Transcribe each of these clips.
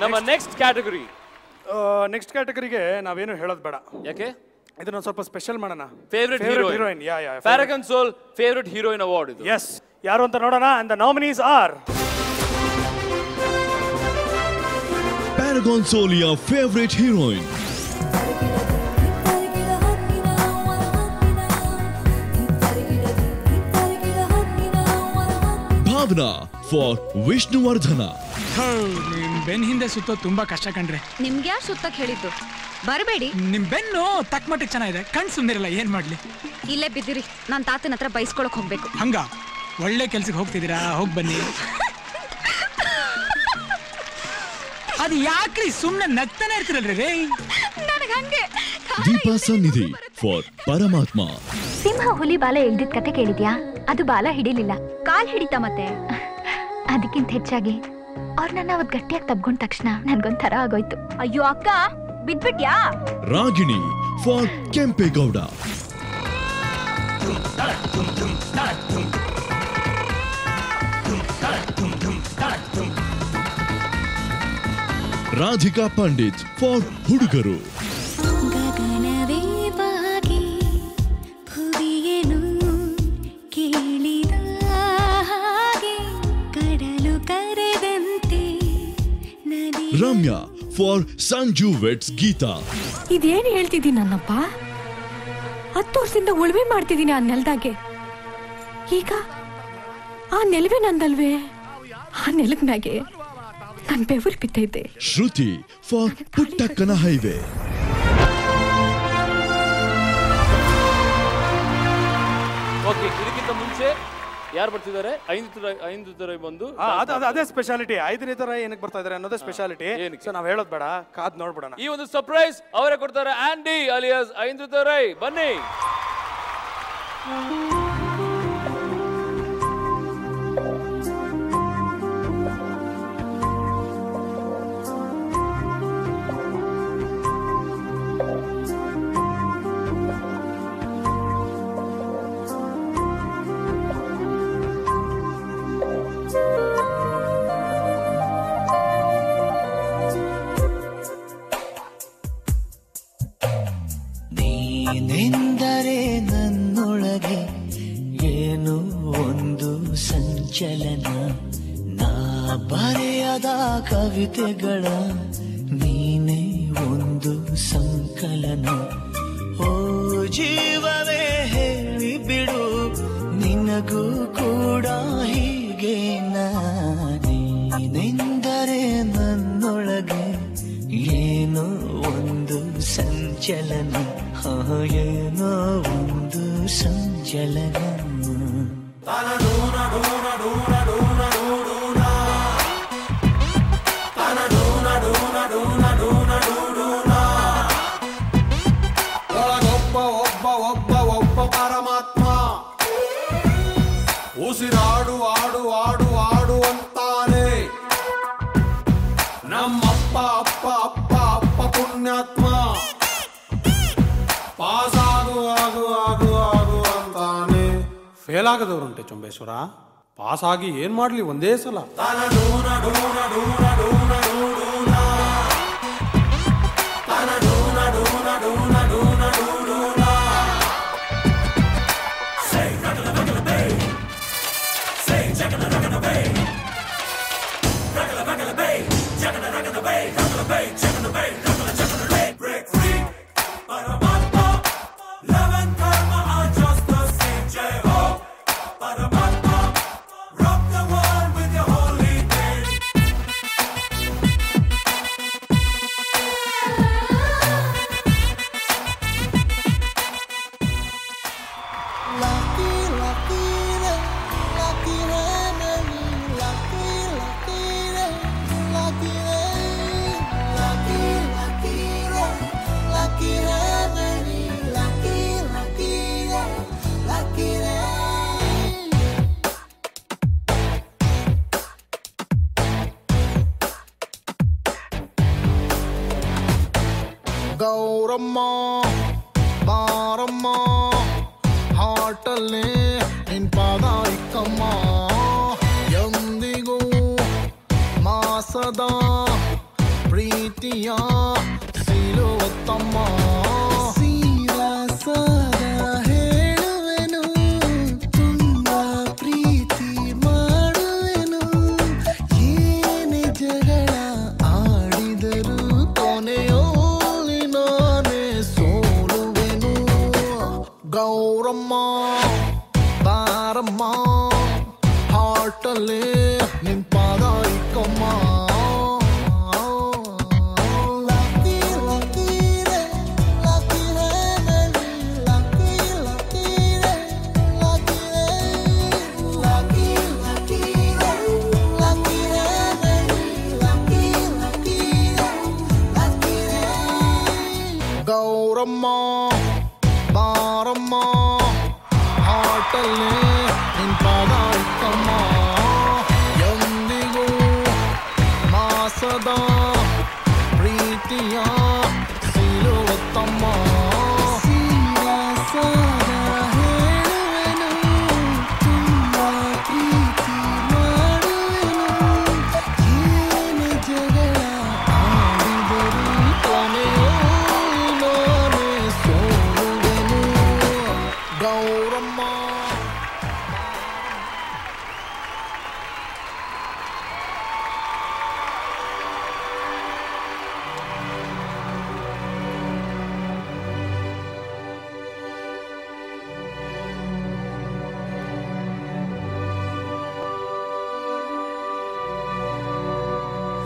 ನಮ್ಮ next category. Next ಕ್ಯಾಟಗರಿಗೆ ನಾವೇನು ಹೇಳೋದು ಬೇಡ. ಯಾಕೆ? ಇದನ್ನ ಸ್ವಲ್ಪ ಸ್ಪೆಷಲ್ ಮಾಡೋಣ. Favourite heroine. Paragon soul favourite heroine award ಇದು. ಎಸ್, ಯಾರು ಅಂತ ನೋಡೋಣ. And the nominees are Paragon Solia favorite heroine, Bhavna for Vishnuvardhana. ಬೆನ್ ಹಿಂದೆ ಸುತ್ತೋ ತುಂಬಾ ಕಷ್ಟ ಕಣ್ರೆ. ನಿಮ್ಗೆ ಯಾರು ಸುತ್ತಕ್ ಹೇಳಿದ್ದು? ಬರಬೇಡಿ. ನಿಮ್ ಬೆನ್ನು ತಕ್ಕ ಮಟ್ಟಿಗೆ ಚೆನ್ನಾಗಿದೆ, ಕಣ್ ಸುಂದಿರಲ್ಲ, ಏನ್ ಮಾಡ್ಲಿ? ಇಲ್ಲೇ ಬಿದ್ದಿರಿ, ನಾನ್ ತಾತನ ಹತ್ರ ಬೈಸ್ಕೊಳಕ್ ಹೋಗ್ಬೇಕು. ಹಂಗ ಒಳ್ಳೆ ಕೆಲ್ಸಕ್ಕೆ ಹೋಗ್ತಿದ್ದೀರಾ, ಹೋಗ್ ಬನ್ನಿ. ಅದು ಯಾಕ್ರಿ ಸುಮ್ನೆ ನಗ್ತಾನೆ ಇರ್ತಿರಲ್ರಿ? Deepa Sannidhi for Paramatma. ಸಿಂಹ ಹುಲಿ ಬಾಲ ಎಳ್ದಿದ್ ಕತೆ ಕೇಳಿದ್ಯಾ? ಅದು ಬಾಲ ಹಿಡಿಲಿಲ್ಲ, ಕಾಲ್ ಹಿಡಿತ ಮತ್ತೆ. ಅದಕ್ಕಿಂತ ಹೆಚ್ಚಾಗಿ ಅವ್ರು ನನ್ನ ಅವತ್ ಗಟ್ಟಿಯಾಗಿ ತಬ್ಕೊಂಡ ತಕ್ಷಣ ನನ್ಗೊಂಥರ ಆಗೋಯ್ತು. ಅಯ್ಯೋ ಅಕ್ಕ, ಬಿದ್ಬಿಟ್ಯಾ? Ragini for Kempegowda. Radhika Pandit for Hudugaru. Ramya for Sanju Vets Geeta. ಇದೇನು ಹೇಳ್ತಿದ್ದೀನಿ ನನ್ನಪ್ಪ? 10 ವರ್ಷದಿಂದ ಉಳುಮೆ ಮಾಡ್ತಿದ್ದೀನಿ ಆ ನೆಲದಾಗೆ. ಈಗ ಆ ನೆಲವೇ ನಂದಲ್ವೇ? ಆ ನೆಲದ ಮ್ಯಾಗೆ ನಾನು ಬೆವರು ಬಿತ್ತೈತೆ. Shruti for Puttakkana Highway. Okay, ಇದಕ್ಕಿಂತ ಮುಂಚೆ ಯಾರು ಬರ್ತಿದ್ದಾರೆ? ಐದು ತರ ಬಂದು ಅದೇ ಸ್ಪೆಷಾಲಿಟಿ. 5ನೇ ತರ ಏನಕ್ಕೆ ಬರ್ತಾ ಇದಾರೆ ಅನ್ನೋದೇ ಸ್ಪೆಷಾಲಿಟಿ. ಸೊ ನಾವ್ ಹೇಳೋದ್ ಬೇಡ, ಕಾದ್ ನೋಡ್ಬಿಡೋಣ. ಈ ಒಂದು ಸರ್ಪ್ರೈಸ್ ಅವರೇ ಕೊಡ್ತಾರೆ. ಆಂಡಿ ಅಲಿಯಾಸ್ ಐದು ತರೈ, ಬನ್ನಿ. ನೀನೆಂದರೆ ನನ್ನೊಳಗೆ ಏನು ಒಂದು ಸಂಚಲನ, ನಾ ಬರೆಯದ ಕವಿತೆಗಳ ನೀನೇ ಒಂದು ಸಂಕಲನ. ಓ ಜೀವವೇ ಹೇಳಿ ಬಿಡು, ನಿನಗೂ ಕೂಡ ಹೀಗೆ ನೀನೆಂದರೆ ನನ್ನೊಳಗೆ ಏನೋ ಒಂದು ಸಂಚಲನ, ಏನೋ ಒಂದು ಸಂಚಲನ. ಒಬ್ಬ ಪರಮಾತ್ಮ ಉಸಿರಾಡು ಆಡು ಆಡು ಆಡು ಅಂತಾನೆ. ನಮ್ಮಪ್ಪ ಅಪ್ಪ ಅಪ್ಪ ಅಪ್ಪ ಪುಣ್ಯಾತ್ಮ ಪಾಸಾಗು ಆಗು ಆಗು ಆಗು ಅಂತಾನೆ. ಫೇಲ್ ಆಗದವ್ರುಂಟೆ ಚೊಂಬೇಶ್ವರ, ಪಾಸ್ ಆಗಿ ಏನ್ ಮಾಡ್ಲಿ ಒಂದೇ ಸಲ. ಗೌರಮ್ಮ ಬಾರಮ್ಮ ಹಾಟಲ್ಲೇ ನಿನ್ ಪಾದ ಇಕ್ಕಮ್ಮ, ಎಂದಿಗೂ ಮಾಸದ ಪ್ರೀತಿಯ ಸಿಲುವತ್ತಮ್ಮ ಸೀದಾ ಸಾದ ಹೇಳುವೆನು ತುಂಬ ಪ್ರೀತಿ ಮಾಡುವೆನು ಏನೇ ಜಗಳ ಆಡಿದರು ಕೊನೆಯಲ್ಲಿ ನಾನೇ ಸೋಲುವೆನು ಗೌರಮ್ಮ ಬಾರಮ್ಮ ಹಾಟಲ್ಲಿ ನಿನ್ ಪಾದ ಇಕ್ಕಮ್ಮ ಗೌರಮ್ಮ ಬಾರಮ್ಮ ಹಾಟಲ್ಲಿ ನಿನ್ ಪಾದ ಇಕ್ಕಮ್ಮ ಎಂದಿಗೂ ಮಾಸದ ಪ್ರೀತಿಯ ಸಿಲುವತ್ತಮ್ಮ ಸೀದಾ ಸಾದ ಹೇಳುವೆನು ತುಂಬ ಪ್ರೀತಿ ಮಾಡುವೆನು ಏನೇ ಜಗಳ ಆಡಿದರು ಕೊನೆಯಲ್ಲಿ ನಾನೇ ಸೋಲುವೆನು ಗೌರಮ್ಮ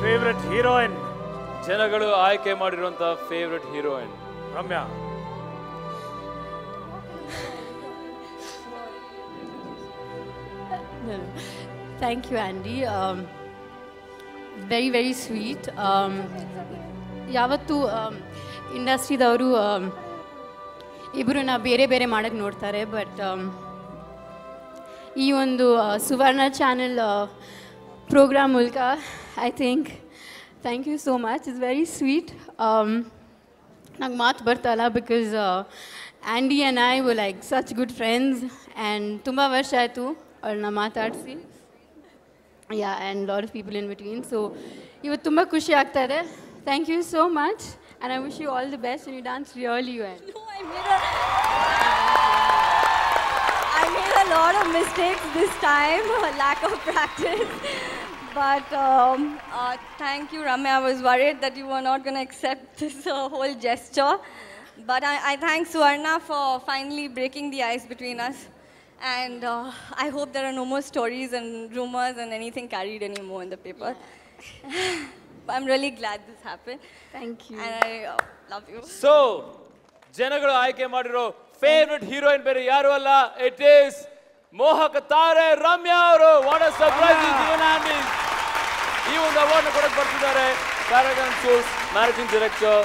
ಫೇವ್ರೆಟ್ ಹೀರೋಯಿನ್ ಜನಗಳು ಆಯ್ಕೆ ಮಾಡಿರುವಂತ favourite heroine Ramya. Thank you, Andy. Very, very sweet. ಯಾವತ್ತು ಇಂಡಸ್ಟ್ರಿದವರು ಇಬ್ಬರನ್ನ ಬೇರೆ ಬೇರೆ ಮಾಡೋಕ್ಕೆ ನೋಡ್ತಾರೆ, ಬಟ್ ಈ ಒಂದು ಸುವರ್ಣ ಚಾನೆಲ್ ಪ್ರೋಗ್ರಾಮ್ ಮೂಲಕ I think thank you so much. It's very sweet. ನಂಗೆ ಮಾತು ಬರ್ತಾಯಿಲ್ಲ because Andy and I were like such good friends and ತುಂಬ ವರ್ಷ ಆಯಿತು ಅವ್ರನ್ನ ಮಾತಾಡಿಸಿ. Yeah and lot of people in between. So ಇವತ್ತು ತುಂಬ ಖುಷಿ ಆಗ್ತಾ ಇದೆ. Thank you so much and I wish you all the best and you dance really well. I made a lot of mistakes this time, lack of practice. But thank you, Ramya. I was worried that you were not going to accept this whole gesture. But I thank Suvarna for finally breaking the ice between us. And I hope there are no more stories and rumors and anything carried anymore in the paper. I'm really glad this happened. Thank you. And I love you. So ಜನಗಳು ಆಯ್ಕೆ ಮಾಡಿರೋ favourite heroine ಬೇರೆ ಯಾರು ಅಲ್ಲ, it is ಮೋಹಕ ತಾರೆ ರಮ್ಯಾ ಅವರು. What a surprise is given Andy. ಈ ಒಂದು ಅವಾರ್ಡ್ ಕೊಡಕ್ಕೆ ಬರ್ತಿದ್ದಾರೆ Paragon shoes managing director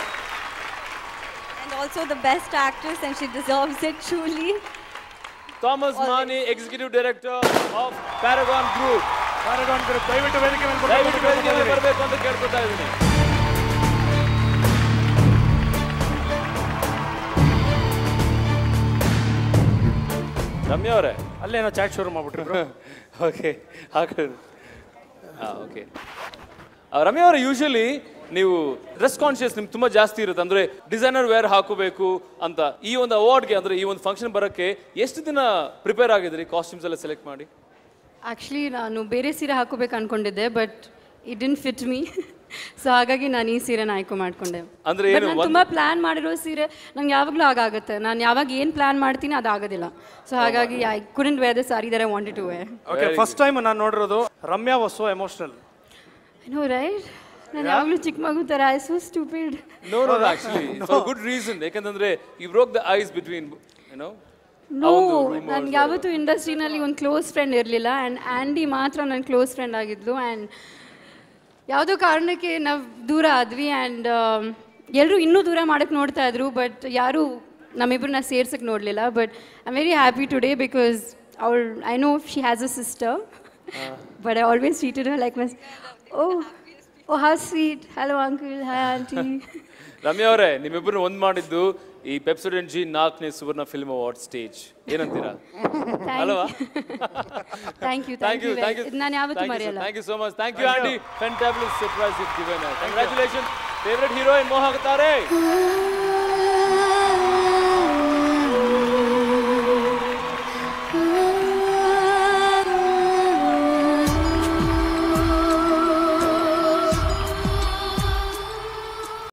And also the best actress, and she deserves it truly. Thomas Mani, executive director of Paragon group. ದಯವಿಟ್ಟು ವೇದಿಕೆ ಮೇಲೆ ಬರಬೇಕು ಅಂತ ಕೇಳ್ಕೊತಾ ಇದ್ದೀನಿ. ರಮ್ಯಾ ಅವರೇ ಅಲ್ಲೇನೋ ಚಾಟ್ ಶುರು ಮಾಡ್ಬಿಟ್ರು. ಓಕೆ ಓಕೆ ರಮ್ಯಾ ಅವರೇ, ಯೂಶಲಿ ನೀವು ಡ್ರೆಸ್ ಕಾನ್ಶಿಯಸ್ ನಿಮ್ಗೆ ತುಂಬ ಜಾಸ್ತಿ ಇರುತ್ತೆ, ಅಂದರೆ ಡಿಸೈನರ್ ವೇರ್ ಹಾಕೋಬೇಕು ಅಂತ. ಈ ಒಂದು ಅವಾರ್ಡ್ಗೆ ಅಂದರೆ ಈ ಒಂದು ಫಂಕ್ಷನ್ ಬರೋಕ್ಕೆ ಎಷ್ಟು ದಿನ ಪ್ರಿಪೇರ್ ಆಗಿದ್ರಿ ಕಾಸ್ಟ್ಯೂಮ್ಸ್ ಎಲ್ಲ ಸೆಲೆಕ್ಟ್ ಮಾಡಿ? ಆ್ಯಕ್ಚುಲಿ ನಾನು ಬೇರೆ ಸೀರೆ ಹಾಕೋಬೇಕು ಅಂದ್ಕೊಂಡಿದ್ದೆ, but it didn't fit me. So ಹಾಗಾಗಿ ನಾನು ಈ ಸೀರೆನ ಆಯ್ಕೆ ಮಾಡ್ಕೊಂಡೆ. ಅಂದರೆ ನಾನು ತುಂಬ ಪ್ಲ್ಯಾನ್ ಮಾಡಿರೋ ಸೀರೆ ನಂಗೆ ಯಾವಾಗಲೂ ಆಗುತ್ತೆ. ನಾನು ಯಾವಾಗ ಏನು ಪ್ಲ್ಯಾನ್ ಮಾಡ್ತೀನಿ ಅದು ಆಗೋದಿಲ್ಲ. ಸೊ ಹಾಗಾಗಿ I couldn't wear the sari that I wanted to wear. Okay, first time ನಾನು ನೋಡಿರೋದು Ramya was so emotional. No right, ನಾನು ಯಾವಾಗಲೂ ಚಿಕ್ಕ ಮಗು ಥರ I so stupid. No actually for good reason. ಯಾಕಂದ್ರೆ you broke the ice between no. ನನ್ಗೆ ಯಾವತ್ತೂ ಇಂಡಸ್ಟ್ರಿನಲ್ಲಿ ಒಂದು ಕ್ಲೋಸ್ ಫ್ರೆಂಡ್ ಇರಲಿಲ್ಲ, ಆ್ಯಂಡ್ ಆ್ಯಂಡಿ ಮಾತ್ರ ನನ್ನ ಕ್ಲೋಸ್ ಫ್ರೆಂಡ್ ಆಗಿದ್ಲು. ಆ್ಯಂಡ್ ಯಾವುದೋ ಕಾರಣಕ್ಕೆ ನಾವು ದೂರ ಆದ್ವಿ, ಆ್ಯಂಡ್ ಎಲ್ಲರೂ ಇನ್ನೂ ದೂರ ಮಾಡೋಕ್ಕೆ ನೋಡ್ತಾ ಇದ್ರು, ಬಟ್ ಯಾರೂ ನಮ್ಮಿಬ್ಬರನ್ನ ಸೇರ್ಸಕ್ಕೆ ನೋಡಲಿಲ್ಲ. But I am very happy today because I know she has a sister, but I always treated her like my oh how sweet. Hello uncle, hi aunty. Ramya ಅವರೇ, ನಿಮ್ಮಿಬ್ಬರು ಒಂದು ಮಾಡಿದ್ದು ಈ ಪೆಪ್ಸೋಡೆಂಟ್ ಜಿ 4ನೇ ಸುವರ್ಣ ಫಿಲ್ಮ್ ಅವಾರ್ಡ್ ಸ್ಟೇಜ್. ಏನಂತೀರಾ? ಅಲ್ವಾ? Thank you Thank you, thank you. ನಾನು ಯಾವತ್ತೂ Thank you, sir. ಮರೆಯಲ್ಲ. Thank you so much. Thank you, Andy. Fantabulous surprise you've given us. Congratulations. Favorite heroine, Mohak Tare.